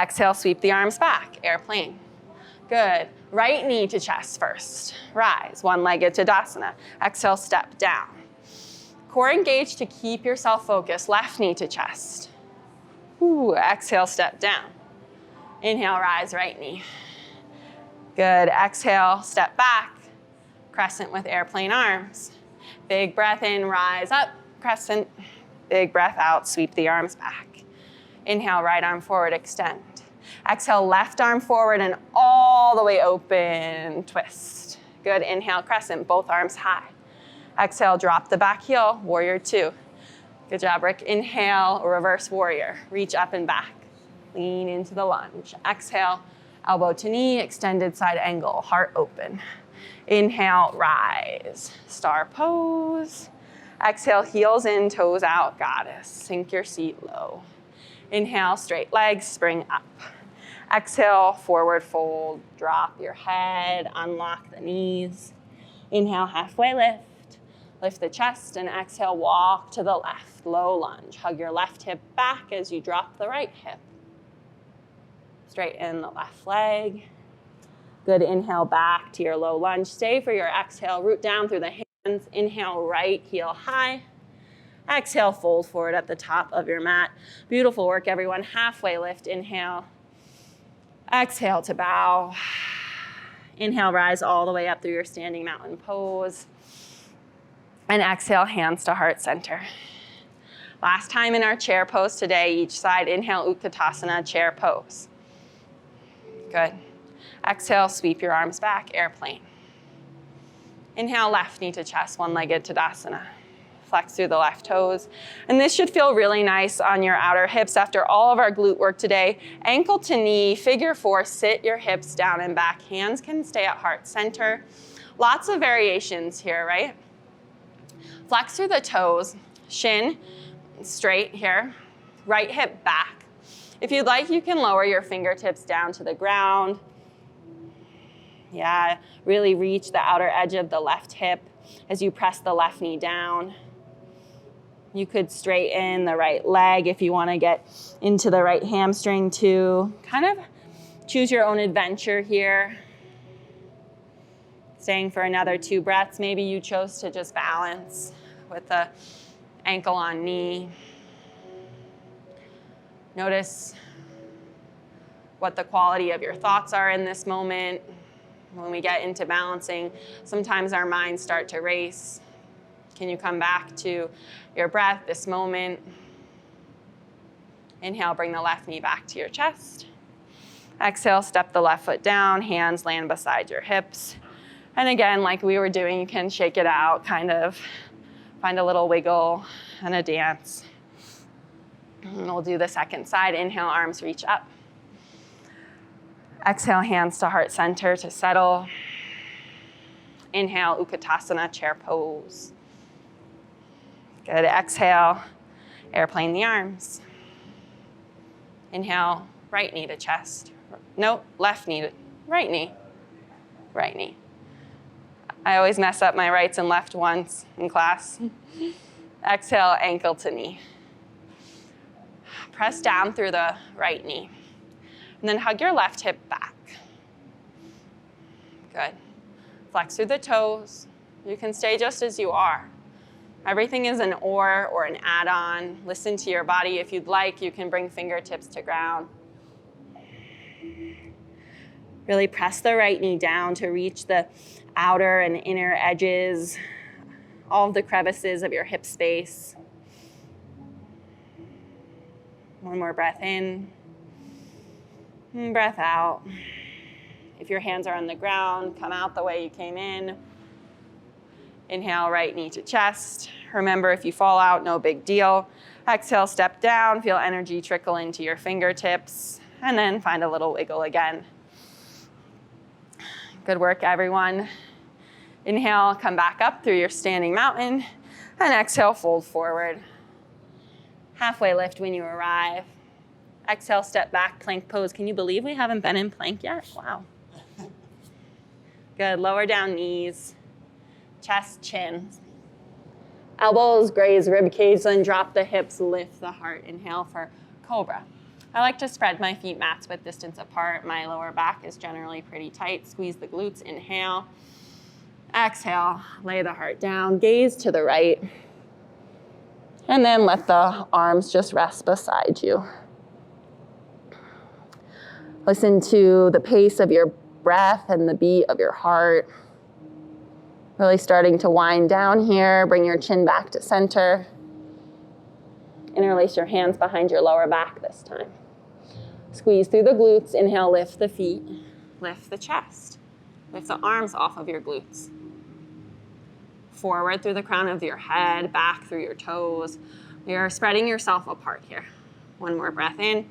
Exhale, sweep the arms back, airplane. Good. Right knee to chest first. Rise, one-legged Tadasana. Exhale, step down. Core engaged to keep yourself focused. Left knee to chest. Ooh, exhale, step down. Inhale, rise, right knee. Good. Exhale, step back. Crescent with airplane arms. Big breath in, rise up, crescent. Big breath out, sweep the arms back. Inhale, right arm forward, extend. Exhale, left arm forward and all the way open, twist. Good, inhale, crescent, both arms high. Exhale, drop the back heel, warrior two. Good job, Rick. Inhale, reverse warrior. Reach up and back. Lean into the lunge. Exhale, elbow to knee, extended side angle, heart open. Inhale, rise, star pose. Exhale, heels in, toes out, goddess. Sink your seat low. Inhale, straight legs, spring up. Exhale, forward fold, drop your head, unlock the knees. Inhale, halfway lift. Lift the chest and exhale, walk to the left, low lunge. Hug your left hip back as you drop the right hip. Straighten the left leg. Good, inhale back to your low lunge. Stay for your exhale, root down through the hands. Inhale, right heel high. Exhale, fold forward at the top of your mat. Beautiful work, everyone. Halfway lift, inhale. Exhale to bow. Inhale, rise all the way up through your standing mountain pose. And exhale, hands to heart center. Last time in our chair pose today, each side, inhale, Utkatasana, chair pose. Good. Exhale, sweep your arms back, airplane. Inhale, left knee to chest, one-legged Tadasana. Flex through the left toes. And this should feel really nice on your outer hips after all of our glute work today. Ankle to knee, figure four, sit your hips down and back. Hands can stay at heart center. Lots of variations here, right? Flex through the toes, shin straight here, right hip back. If you'd like, you can lower your fingertips down to the ground. Yeah, really reach the outer edge of the left hip as you press the left knee down. You could straighten the right leg if you want to get into the right hamstring too. Kind of choose your own adventure here. Staying for another 2 breaths. Maybe you chose to just balance with the ankle on knee. Notice what the quality of your thoughts are in this moment. When we get into balancing, sometimes our minds start to race. Can you come back to your breath, this moment? Inhale, bring the left knee back to your chest. Exhale, step the left foot down, hands land beside your hips. And again, like we were doing, you can shake it out, kind of find a little wiggle and a dance. And we'll do the second side. Inhale, arms reach up. Exhale, hands to heart center to settle. Inhale, Utkatasana, chair pose. Good, exhale, airplane the arms. Inhale, right knee to chest. No, left knee to, right knee. Right knee. I always mess up my rights and left ones in class. Exhale, ankle to knee. Press down through the right knee. And then hug your left hip back. Good. Flex through the toes. You can stay just as you are. Everything is an or an add-on. Listen to your body. If you'd like, you can bring fingertips to ground. Really press the right knee down to reach the outer and inner edges, all of the crevices of your hip space. One more breath in, and breath out. If your hands are on the ground, come out the way you came in. Inhale, right knee to chest. Remember, if you fall out, no big deal. Exhale, step down, feel energy trickle into your fingertips, and then find a little wiggle again. Good work, everyone. Inhale, come back up through your standing mountain, and exhale, fold forward. Halfway lift when you arrive. Exhale, step back, plank pose. Can you believe we haven't been in plank yet? Wow. Good, lower down knees, chest, chin. Elbows graze rib cage, then drop the hips, lift the heart. Inhale for Cobra. I like to spread my feet mats width distance apart. My lower back is generally pretty tight. Squeeze the glutes, inhale. Exhale, lay the heart down, gaze to the right. And then let the arms just rest beside you. Listen to the pace of your breath and the beat of your heart. Really starting to wind down here. Bring your chin back to center. Interlace your hands behind your lower back this time. Squeeze through the glutes. Inhale, lift the feet. Lift the chest. Lift the arms off of your glutes. Forward through the crown of your head, back through your toes. You're spreading yourself apart here. One more breath in.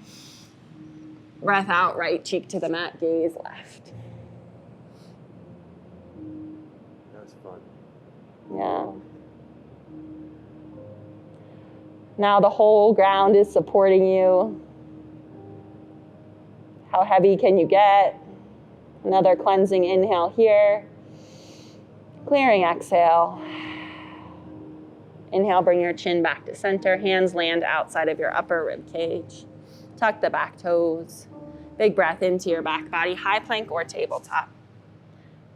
Breath out, right cheek to the mat, gaze left. That was fun. Yeah. Now the whole ground is supporting you. How heavy can you get? Another cleansing inhale here. Clearing exhale. Inhale, bring your chin back to center. Hands land outside of your upper rib cage. Tuck the back toes. Big breath into your back body, high plank or tabletop.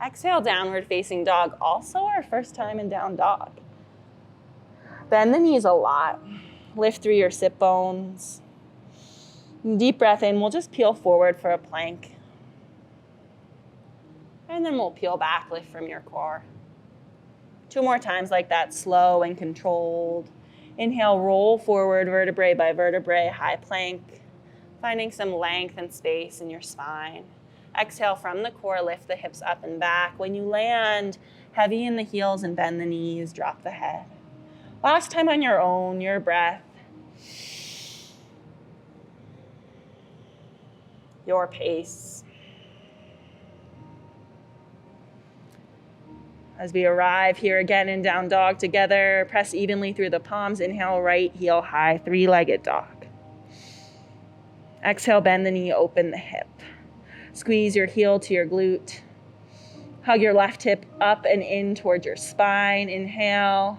Exhale, downward facing dog. Also our first time in down dog. Bend the knees a lot. Lift through your sit bones. Deep breath in. We'll just peel forward for a plank. And then we'll peel back, lift from your core. 2 more times like that, slow and controlled. Inhale, roll forward, vertebrae by vertebrae, high plank. Finding some length and space in your spine. Exhale from the core, lift the hips up and back. When you land, heavy in the heels and bend the knees, drop the head. Last time on your own, your breath. Your pace. As we arrive here again in down dog together, press evenly through the palms. Inhale, right heel high, 3-legged dog. Exhale, bend the knee, open the hip. Squeeze your heel to your glute. Hug your left hip up and in towards your spine. Inhale.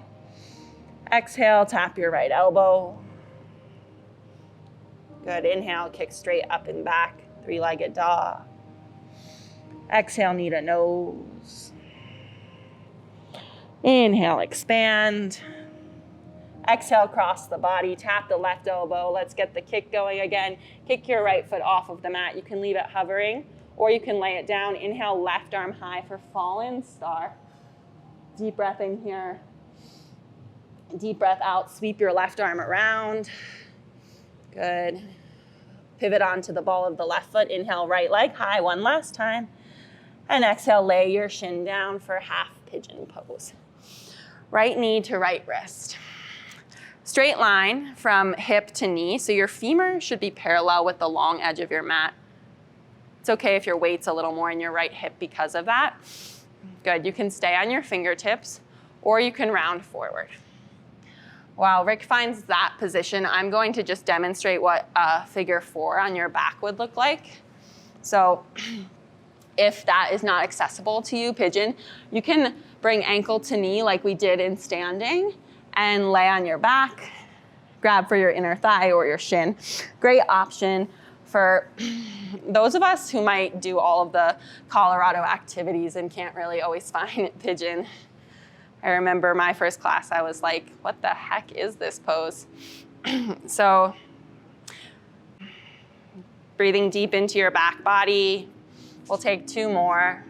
Exhale, tap your right elbow. Good, inhale, kick straight up and back, 3-legged dog. Exhale, knee to nose. Inhale, expand. Exhale, cross the body, tap the left elbow. Let's get the kick going again. Kick your right foot off of the mat. You can leave it hovering or you can lay it down. Inhale, left arm high for fallen star. Deep breath in here. Deep breath out, sweep your left arm around. Good. Pivot onto the ball of the left foot. Inhale, right leg high, 1 last time. And exhale, lay your shin down for half pigeon pose. Right knee to right wrist. Straight line from hip to knee, so your femur should be parallel with the long edge of your mat. It's okay if your weight's a little more in your right hip because of that. Good, you can stay on your fingertips or you can round forward. While Rick finds that position, I'm going to just demonstrate what figure 4 on your back would look like. So if that is not accessible to you, pigeon, you can bring ankle to knee like we did in standing and lay on your back, grab for your inner thigh or your shin. Great option for those of us who might do all of the Colorado activities and can't really always find pigeon. I remember my first class, I was like, what the heck is this pose? So breathing deep into your back body. We'll take 2 more.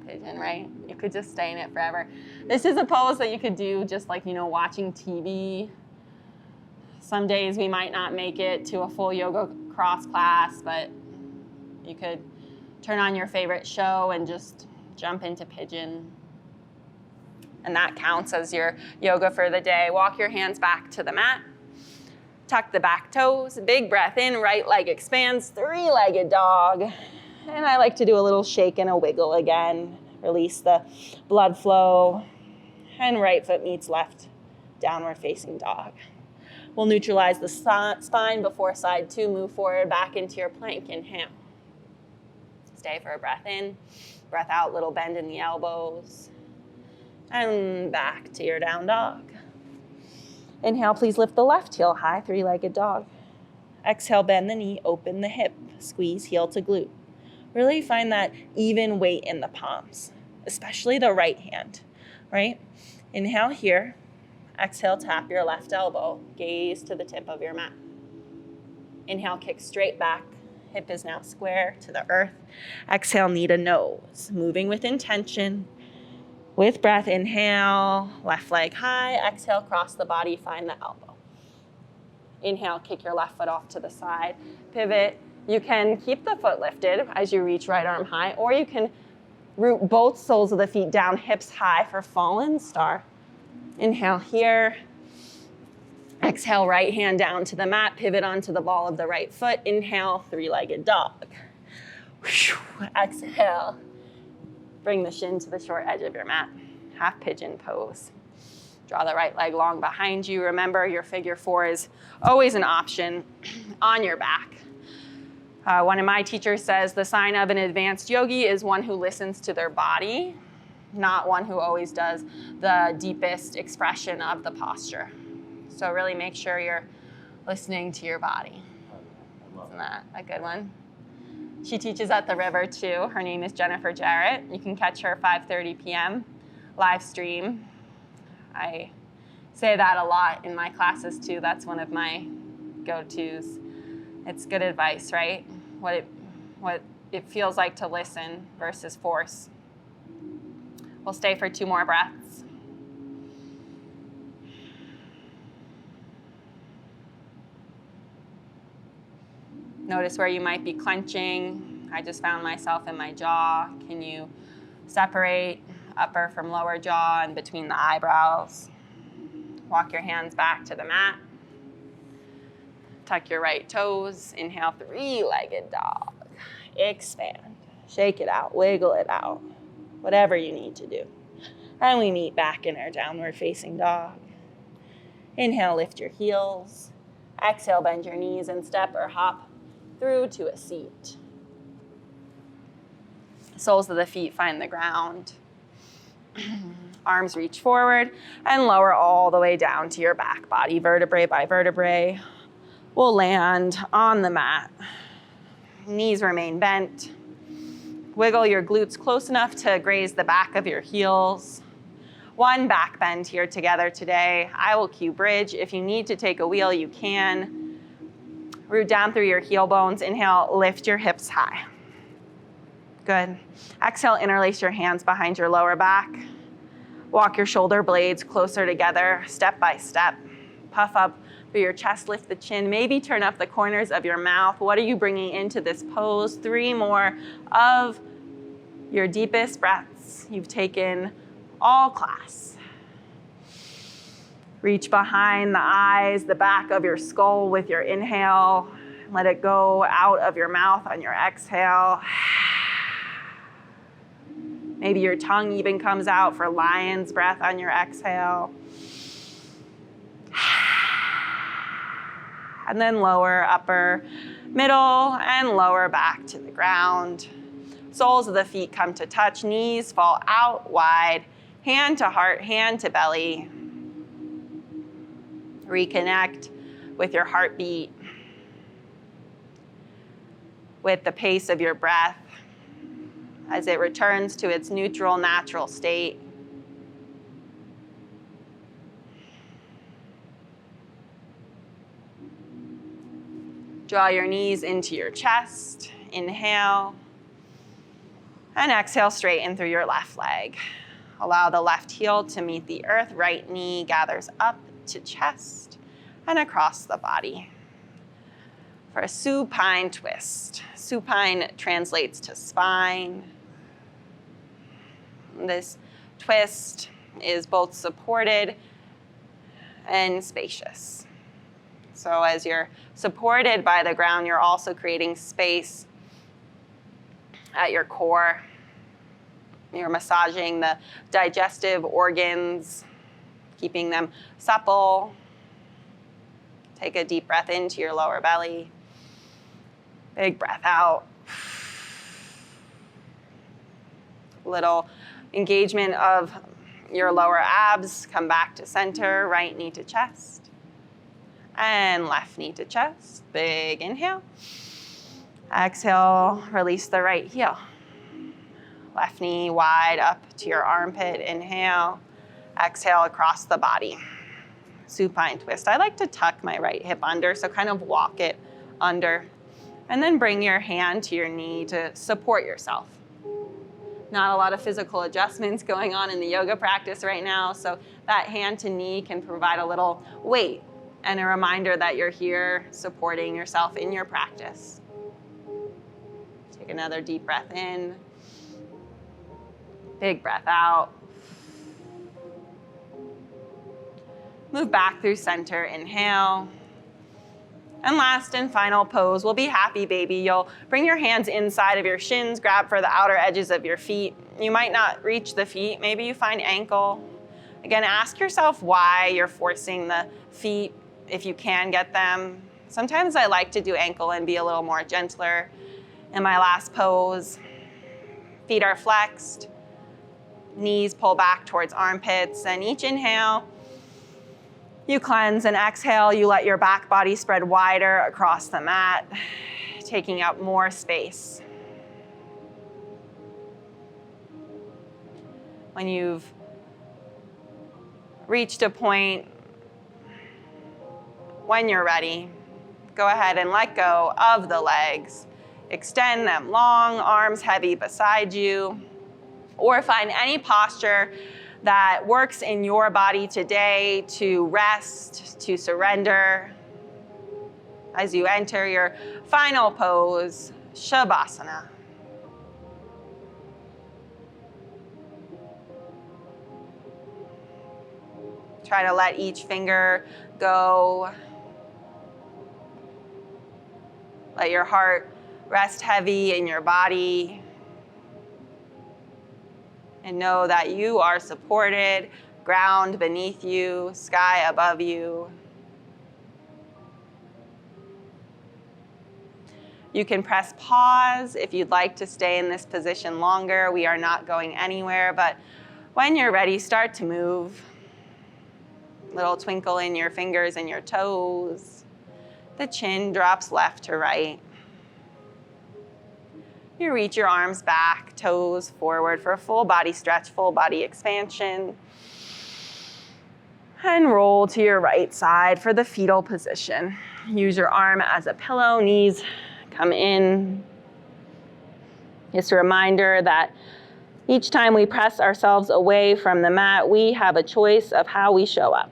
Pigeon, right? You could just stay in it forever. This is a pose that you could do just like, watching TV. Some days we might not make it to a full YogaCross class, but you could turn on your favorite show and just jump into pigeon. And that counts as your yoga for the day. Walk your hands back to the mat. Tuck the back toes. Big breath in, right leg expands, 3-legged dog. And I like to do a little shake and a wiggle again. Release the blood flow. And right foot meets left, downward facing dog. We'll neutralize the spine before side 2. Move forward back into your plank. Inhale. Stay for a breath in. Breath out, little bend in the elbows. And back to your down dog. Inhale, please lift the left heel high, 3-legged dog. Exhale, bend the knee, open the hip, squeeze heel to glute. Really find that even weight in the palms, especially the right hand, right? Inhale here. Exhale, tap your left elbow, gaze to the tip of your mat. Inhale, kick straight back. Hip is now square to the earth. Exhale, knee to nose, moving with intention. With breath, inhale, left leg high. Exhale, cross the body, find the elbow. Inhale, kick your left foot off to the side. Pivot. You can keep the foot lifted as you reach right arm high, or you can root both soles of the feet down, hips high for fallen star. Inhale here. Exhale, right hand down to the mat. Pivot onto the ball of the right foot. Inhale, 3-legged dog. Exhale. Bring the shin to the short edge of your mat. Half pigeon pose. Draw the right leg long behind you. Remember, your figure 4 is always an option on your back. One of my teachers says the sign of an advanced yogi is one who listens to their body, not one who always does the deepest expression of the posture. So really make sure you're listening to your body. Isn't that a good one? She teaches at the river too. Her name is Jennifer Jarrett. You can catch her 5:30 p.m. live stream. I say that a lot in my classes too. That's one of my go-tos. It's good advice, right? What it feels like to listen versus force. We'll stay for 2 more breaths. Notice where you might be clenching. I just found myself in my jaw. Can you separate upper from lower jaw and between the eyebrows? Walk your hands back to the mat. Tuck your right toes. Inhale, 3-legged dog. Expand. Shake it out. Wiggle it out. Whatever you need to do. And we meet back in our downward facing dog. Inhale, lift your heels. Exhale, bend your knees and step or hop through to a seat. Soles of the feet find the ground. Arms reach forward and lower all the way down to your back body, vertebrae by vertebrae. We'll land on the mat. Knees remain bent. Wiggle your glutes close enough to graze the back of your heels. 1 back bend here together today. I will cue bridge. If you need to take a wheel, you can. Root down through your heel bones. Inhale, lift your hips high. Good. Exhale, interlace your hands behind your lower back. Walk your shoulder blades closer together, step by step. Puff up through your chest, lift the chin, maybe turn up the corners of your mouth. What are you bringing into this pose? 3 more of your deepest breaths you've taken all class. Reach behind the eyes, the back of your skull with your inhale. Let it go out of your mouth on your exhale. Maybe your tongue even comes out for lion's breath on your exhale. And then lower, upper, middle, and lower back to the ground. Soles of the feet come to touch, knees fall out wide, hand to heart, hand to belly. Reconnect with your heartbeat, with the pace of your breath as it returns to its neutral, natural state. Draw your knees into your chest. Inhale. And exhale, straighten through your left leg. Allow the left heel to meet the earth. Right knee gathers up to chest and across the body. For a supine twist. Supine translates to spine. This twist is both supported and spacious. So as you're supported by the ground, you're also creating space at your core. You're massaging the digestive organs, keeping them supple. Take a deep breath into your lower belly. Big breath out. Little engagement of your lower abs. Come back to center, right knee to chest. And left knee to chest. Big inhale. Exhale, release the right heel. Left knee wide up to your armpit. Inhale. Exhale across the body. Supine twist. I like to tuck my right hip under, so kind of walk it under. And then bring your hand to your knee to support yourself. Not a lot of physical adjustments going on in the yoga practice right now, so that hand to knee can provide a little weight and a reminder that you're here supporting yourself in your practice. Take another deep breath in. Big breath out. Move back through center, inhale. And last and final pose will be happy baby. You'll bring your hands inside of your shins, grab for the outer edges of your feet. You might not reach the feet, maybe you find ankle. Again, ask yourself why you're forcing the feet if you can get them. Sometimes I like to do ankle and be a little more gentler. In my last pose, feet are flexed, knees pull back towards armpits, and each inhale, you cleanse, and exhale, you let your back body spread wider across the mat, taking up more space. When you've reached a point, when you're ready, go ahead and let go of the legs. Extend them long, arms heavy beside you, or find any posture that works in your body today to rest, to surrender. As you enter your final pose, Shavasana. Try to let each finger go. Let your heart rest heavy in your body. And know that you are supported, ground beneath you, sky above you. You can press pause if you'd like to stay in this position longer. We are not going anywhere, but when you're ready, start to move. Little twinkle in your fingers and your toes. The chin drops left to right. You reach your arms back, toes forward for a full body stretch, full body expansion. And roll to your right side for the fetal position. Use your arm as a pillow, knees come in. Just a reminder that each time we press ourselves away from the mat, we have a choice of how we show up.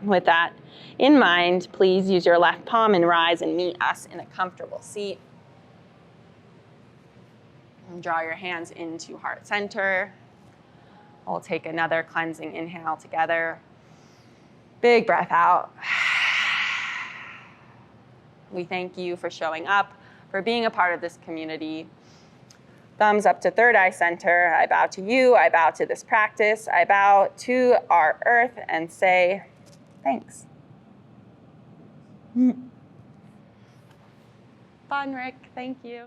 With that in mind, please use your left palm and rise and meet us in a comfortable seat. And draw your hands into heart center. We'll take another cleansing inhale together. Big breath out. We thank you for showing up, for being a part of this community. Thumbs up to third eye center. I bow to you. I bow to this practice. I bow to our earth and say, thanks. Fun, Rick. Thank you.